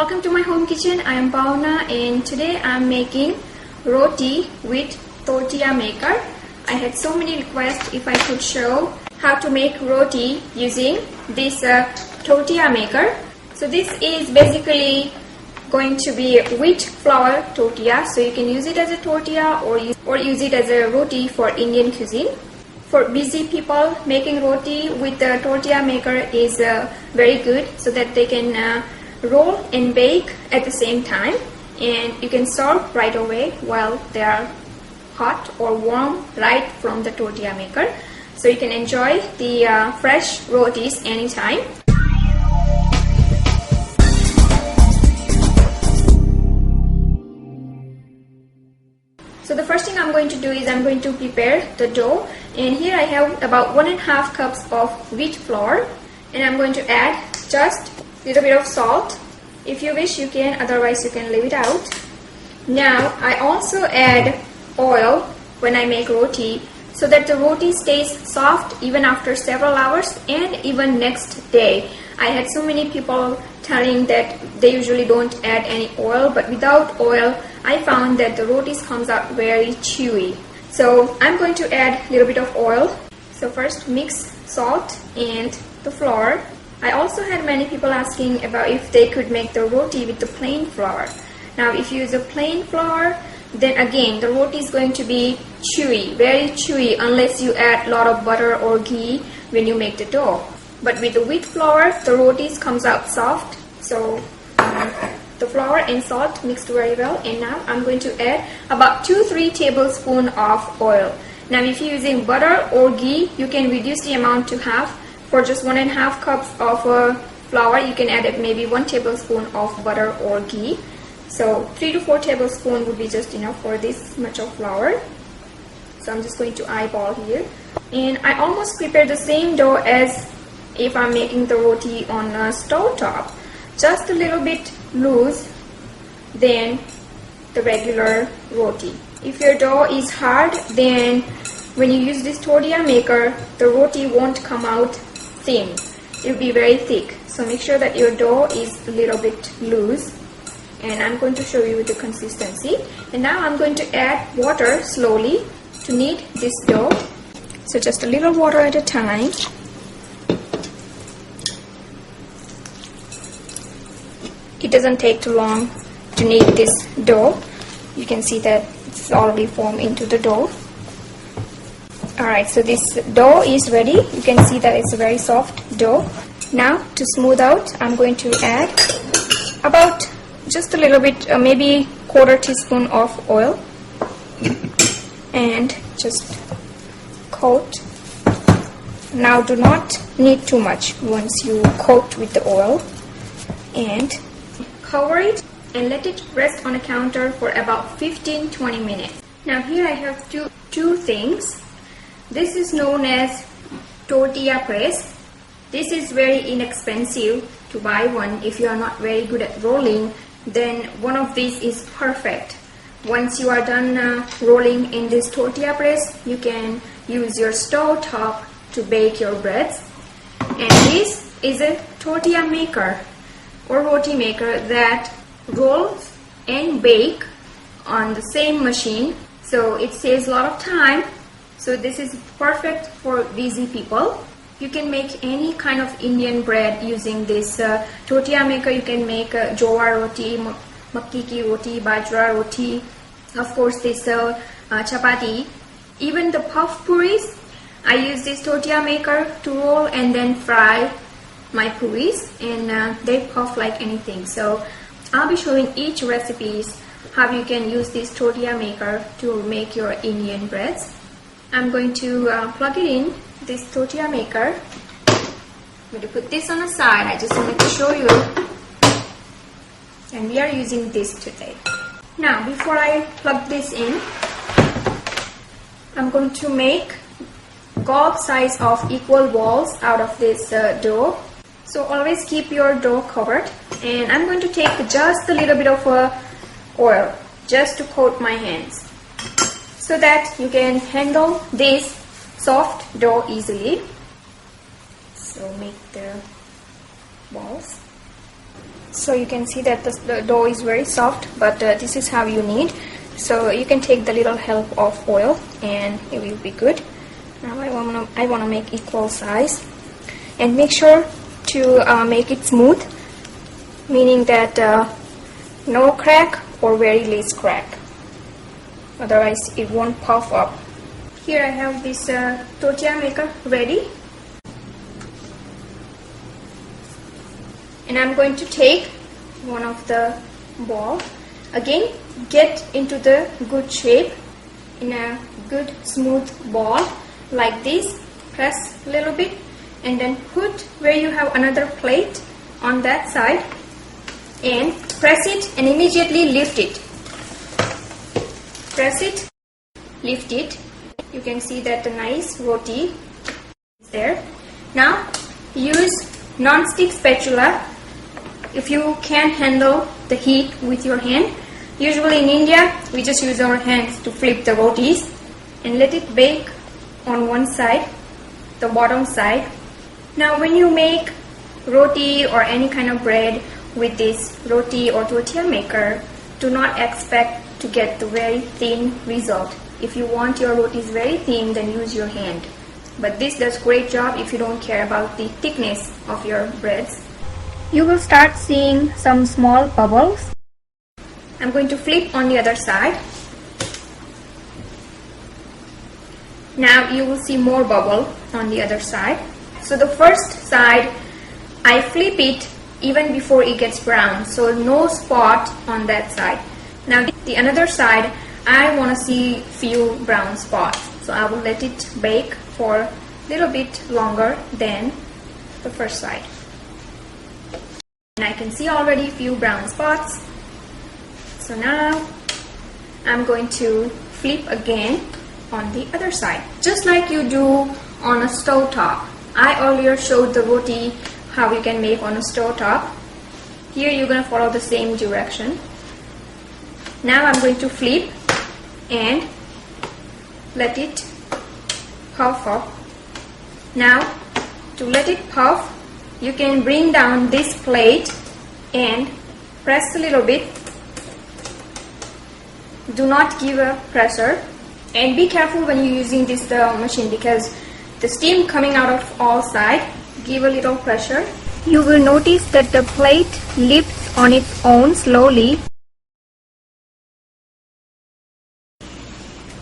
Welcome to my home kitchen. I am Bhavna and today I am making roti with tortilla maker. I had so many requests if I could show how to make roti using this tortilla maker. So this is basically going to be wheat flour tortilla, so you can use it as a tortilla or use it as a roti for Indian cuisine. For busy people, making roti with the tortilla maker is very good so that they can roll and bake at the same time, and you can serve right away while they are hot or warm right from the tortilla maker, so you can enjoy the fresh rotis anytime. So the first thing I'm going to do is I'm going to prepare the dough, and here I have about 1.5 cups of wheat flour, and I'm going to add just a little bit of salt. If you wish you can, otherwise you can leave it out. Now I also add oil when I make roti so that the roti stays soft even after several hours and even next day. I had so many people telling that they usually don't add any oil, but without oil I found that the rotis comes out very chewy. So I'm going to add a little bit of oil. So first mix salt and the flour. I also had many people asking about if they could make the roti with the plain flour. Now if you use a plain flour, then again the roti is going to be chewy, very chewy, unless you add a lot of butter or ghee when you make the dough. But with the wheat flour, the rotis comes out soft. So the flour and salt mixed very well, and now I'm going to add about 2-3 tablespoons of oil. Now if you're using butter or ghee, you can reduce the amount to half. For just 1.5 cups of flour, you can add maybe 1 tablespoon of butter or ghee. So 3 to 4 tablespoons would be just enough for this much of flour. So I'm just going to eyeball here. And I almost prepare the same dough as if I'm making the roti on a stove top. Just a little bit loose than the regular roti. If your dough is hard, then when you use this tortilla maker, the roti won't come out thin. It will be very thick. So make sure that your dough is a little bit loose. And I'm going to show you the consistency. And now I'm going to add water slowly to knead this dough. So just a little water at a time. It doesn't take too long to knead this dough. You can see that it's already formed into the dough. Alright, so this dough is ready. You can see that it's a very soft dough. Now to smooth out, I'm going to add about just a little bit, maybe 1/4 teaspoon of oil, and just coat. Now do not knead too much once you coat with the oil, and cover it and let it rest on a counter for about 15-20 minutes. Now here I have two things. This is known as tortilla press. This is very inexpensive to buy one. If you are not very good at rolling, then one of these is perfect. Once you are done rolling in this tortilla press, you can use your stove top to bake your breads. And this is a tortilla maker or roti maker that rolls and bake on the same machine, so it saves a lot of time. So this is perfect for busy people. You can make any kind of Indian bread using this tortilla maker. You can make jowar roti, makki ki roti, bajra roti, of course this chapati, even the puff puris. I use this tortilla maker to roll and then fry my puris, and they puff like anything. So I'll be showing each recipes how you can use this tortilla maker to make your Indian breads. I'm going to plug it in this tortilla maker. I'm going to put this on the side. I just wanted to show you, and we are using this today. Now before I plug this in, I'm going to make gob size of equal balls out of this dough. So always keep your dough covered, and I'm going to take just a little bit of oil just to coat my hands so that you can handle this soft dough easily. So make the balls. So you can see that the dough is very soft, but this is how you need. So you can take the little help of oil and it will be good. Now I wanna make equal size, and make sure to make it smooth, meaning that no crack or very less crack, otherwise it won't puff up. Here I have this tortilla maker ready, and I'm going to take one of the ball. Again, get into the good shape in a good smooth ball like this. Press a little bit and then put where you have another plate on that side and press it and immediately lift it. Press it, lift it. You can see that the nice roti is there. Now use non-stick spatula if you can't handle the heat with your hand. Usually in India we just use our hands to flip the rotis, and let it bake on one side, the bottom side. Now when you make roti or any kind of bread with this roti or tortilla maker, do not expect to get the very thin result. If you want your rotis very thin, then use your hand. But this does great job if you don't care about the thickness of your breads. You will start seeing some small bubbles. I'm going to flip on the other side. Now you will see more bubble on the other side. So the first side, I flip it even before it gets brown, so no spot on that side. Now the another side, I want to see few brown spots, so I will let it bake for a little bit longer than the first side. And I can see already few brown spots. So now I'm going to flip again on the other side, just like you do on a stove top. I earlier showed the roti how you can make on a stove top. Here you're going to follow the same direction. Now I'm going to flip and let it puff up. Now to let it puff, you can bring down this plate and press a little bit. Do not give a pressure, and be careful when you're using this machine, because the steam coming out of all sides. Give a little pressure. You will notice that the plate lifts on its own slowly,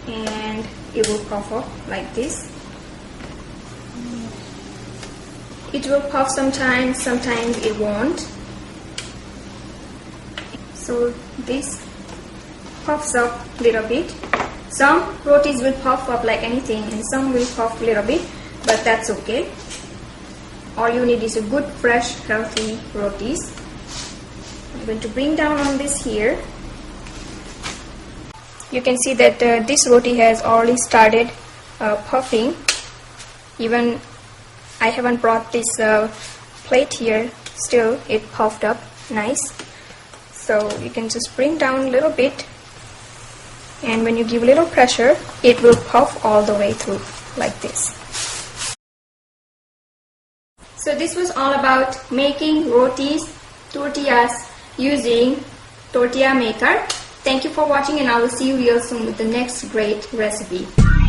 and it will puff up like this. It will puff sometimes, sometimes it won't. So this puffs up a little bit. Some rotis will puff up like anything, and some will puff a little bit, but that's okay. All you need is a good, fresh, healthy rotis. I'm going to bring down on this here. You can see that this roti has already started puffing. Even I haven't brought this plate here, still it puffed up nice. So you can just bring down a little bit, and when you give a little pressure, it will puff all the way through like this. So this was all about making rotis, tortillas using tortilla maker. Thank you for watching, and I will see you real soon with the next great recipe.